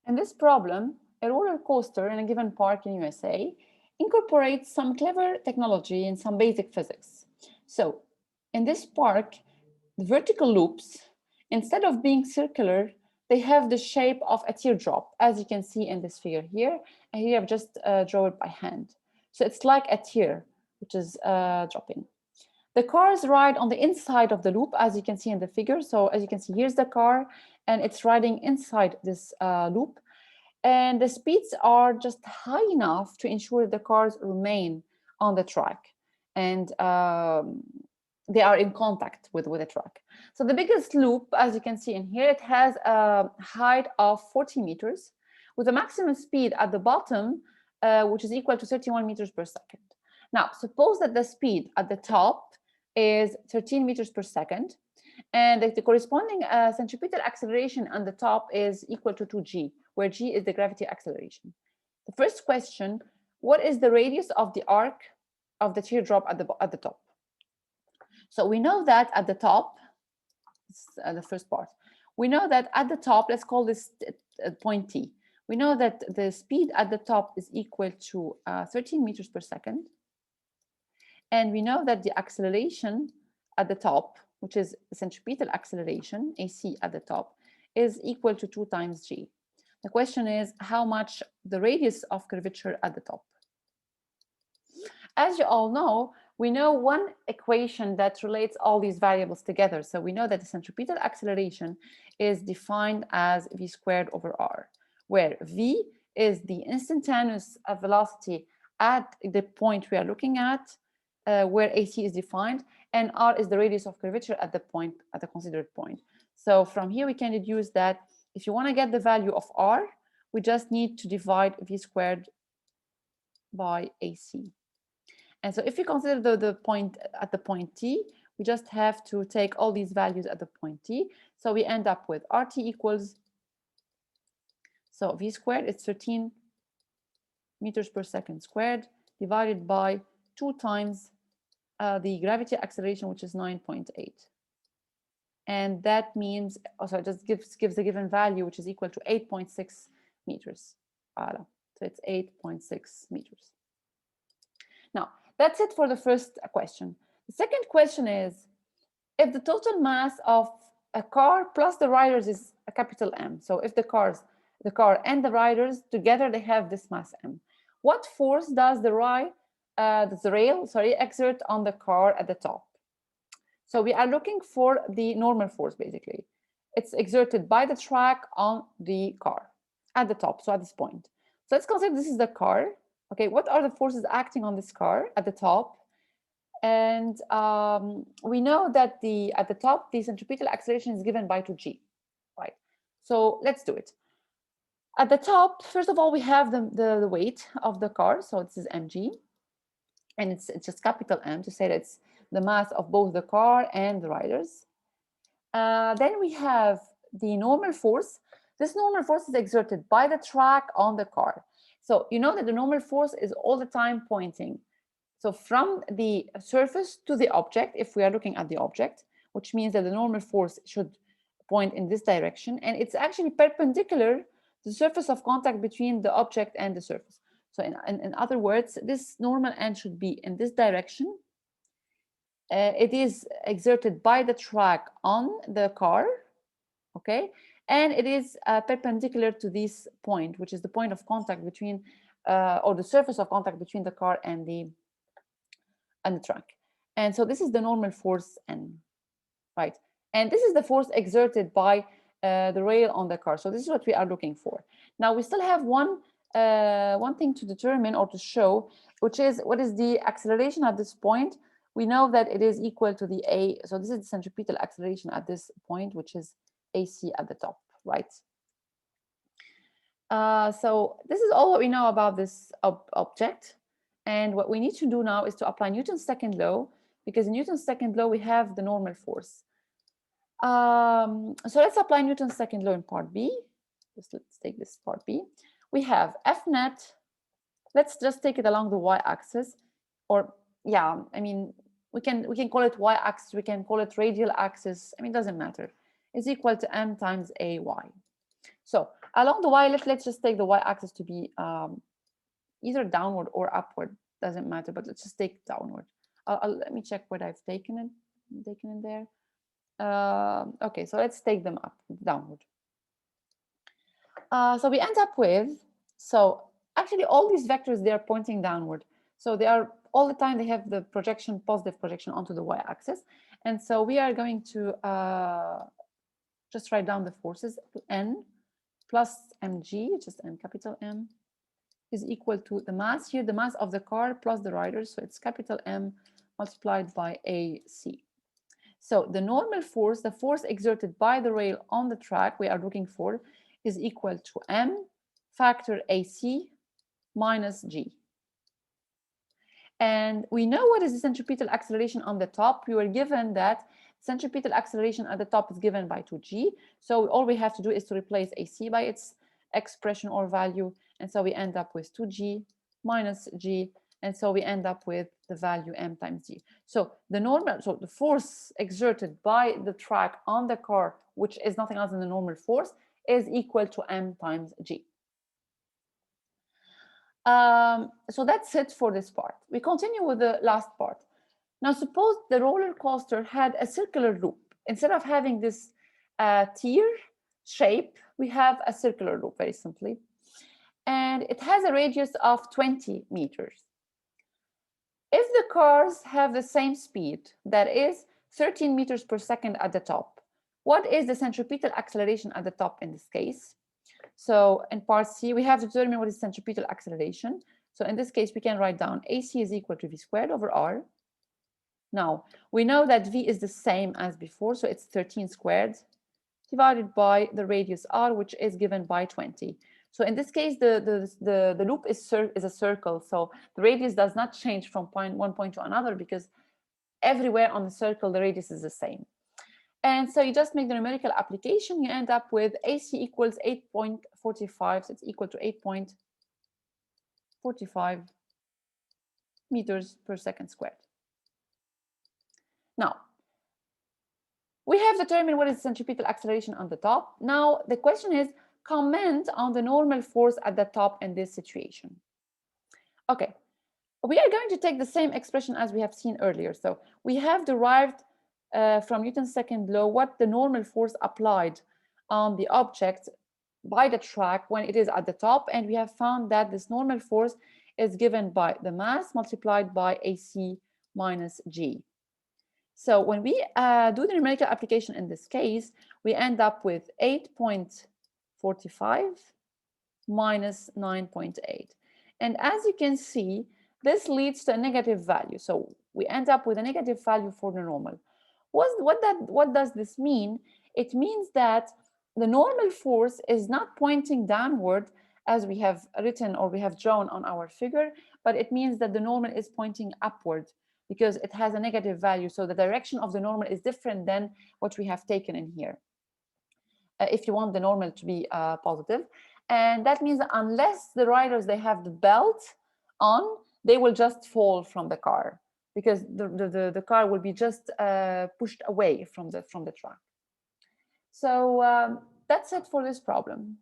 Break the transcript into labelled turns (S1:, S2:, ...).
S1: In this problem, a roller coaster in a given park in USA incorporates some clever technology and some basic physics. So in this park, the vertical loops, instead of being circular, they have the shape of a teardrop, as you can see in this figure here. And here I've just drawn it by hand. So it's like a tear, which is dropping. The cars ride on the inside of the loop, as you can see in the figure. So as you can see, here's the car, and it's riding inside this loop. And the speeds are just high enough to ensure that the cars remain on the track. And they are in contact with the track. So the biggest loop, as you can see in here, it has a height of 40 meters with a maximum speed at the bottom, which is equal to 31 meters per second. Now, suppose that the speed at the top is 13 meters per second, and the corresponding centripetal acceleration on the top is equal to 2g, where g is the gravity acceleration. The first question, what is the radius of the arc of the teardrop at the top? So we know that at the top, the first part, we know that at the top, let's call this point T. We know that the speed at the top is equal to 13 meters per second. And we know that the acceleration at the top, which is the centripetal acceleration, AC at the top, is equal to 2 times g. The question is how much the radius of curvature at the top. As you all know, we know one equation that relates all these variables together. So we know that the centripetal acceleration is defined as v squared over r, where v is the instantaneous velocity at the point we are looking at, where AC is defined, and r is the radius of curvature at the point, at the considered point. So from here we can deduce that if you want to get the value of r, we just need to divide v squared by AC. And so if you consider the point at the point T, we just have to take all these values at the point T. So we end up with RT equals, so v squared is 13 meters per second squared divided by 2 times the gravity acceleration, which is 9.8. And that means, also it just gives the given value, which is equal to 8.6 meters. So it's 8.6 meters. Now, that's it for the first question. The second question is, if the total mass of a car plus the riders is a capital M, so if the car and the riders together, they have this mass M, what force does the rail exert on the car at the top? So we are looking for the normal force, basically. It's exerted by the track on the car at the top, so at this point. So let's consider this is the car. Okay, what are the forces acting on this car at the top? And we know that at the top, the centripetal acceleration is given by 2g, right? So let's do it. At the top, first of all, we have the weight of the car. So this is mg. And it's just capital M to say that it's the mass of both the car and the riders. Then we have the normal force. This normal force is exerted by the track on the car. So you know that the normal force is all the time pointing. So from the surface to the object, if we are looking at the object, which means that the normal force should point in this direction, and it's actually perpendicular to the surface of contact between the object and the surface. So in other words, this normal end should be in this direction. It is exerted by the track on the car, okay? And it is perpendicular to this point, which is the point of contact between, or the surface of contact between the car and the track. And so this is the normal force N, right? And this is the force exerted by the rail on the car. So this is what we are looking for. Now we still have one thing to determine or to show, which is what is the acceleration at this point. We know that it is equal to the A. So this is the centripetal acceleration at this point, which is AC at the top, right? So this is all what we know about this object. And what we need to do now is to apply Newton's second law, because in Newton's second law, we have the normal force. So let's apply Newton's second law in part B. Let's take this part B. We have F net. Let's just take it along the y-axis, or yeah, I mean, we can call it y-axis, we can call it radial axis. I mean, it doesn't matter. It's equal to m times ay. So along the y, let's just take the y-axis to be either downward or upward, doesn't matter, but let's just take downward. Let me check what I've taken in there. Okay, so let's take them up, downward. So we end up with, so actually all these vectors, they are pointing downward. So they are all the time, they have the projection, positive projection onto the y-axis. And so we are going to just write down the forces. N plus mg, just n capital M, is equal to the mass here, the mass of the car plus the riders. So it's capital M multiplied by AC. So the normal force, the force exerted by the rail on the track we are looking for, is equal to M factor AC minus G. And we know what is the centripetal acceleration on the top. We were given that centripetal acceleration at the top is given by 2g. So all we have to do is to replace AC by its expression or value. And so we end up with 2g minus g. And so we end up with the value m times g. So the force exerted by the track on the car, which is nothing else than the normal force, is equal to m times g. So that's it for this part. We continue with the last part. Now, suppose the roller coaster had a circular loop. Instead of having this tear shape, we have a circular loop, very simply. And it has a radius of 20 meters. If the cars have the same speed, that is 13 meters per second at the top, what is the centripetal acceleration at the top in this case? So in part C, we have to determine what is centripetal acceleration. So in this case, we can write down AC is equal to V squared over R. Now, we know that V is the same as before, so it's 13 squared divided by the radius R, which is given by 20. So in this case, the loop is a circle, so the radius does not change from one point to another because everywhere on the circle, the radius is the same. And so you just make the numerical application, you end up with AC equals 8.45, so it's equal to 8.45 meters per second squared. Now, we have determined what is centripetal acceleration on the top. Now, the question is, comment on the normal force at the top in this situation. Okay, we are going to take the same expression as we have seen earlier. So we have derived from Newton's second law what the normal force applied on the object by the track when it is at the top, and we have found that this normal force is given by the mass multiplied by AC minus G. So when we do the numerical application in this case, we end up with 8.45 minus 9.8. And as you can see, this leads to a negative value. So we end up with a negative value for the normal. What does this mean? It means that the normal force is not pointing downward as we have written or we have drawn on our figure, but it means that the normal is pointing upward because it has a negative value. So the direction of the normal is different than what we have taken in here. If you want the normal to be positive. And that means that unless the riders, they have the belt on, they will just fall from the car because the car will be just pushed away from the track. So that's it for this problem.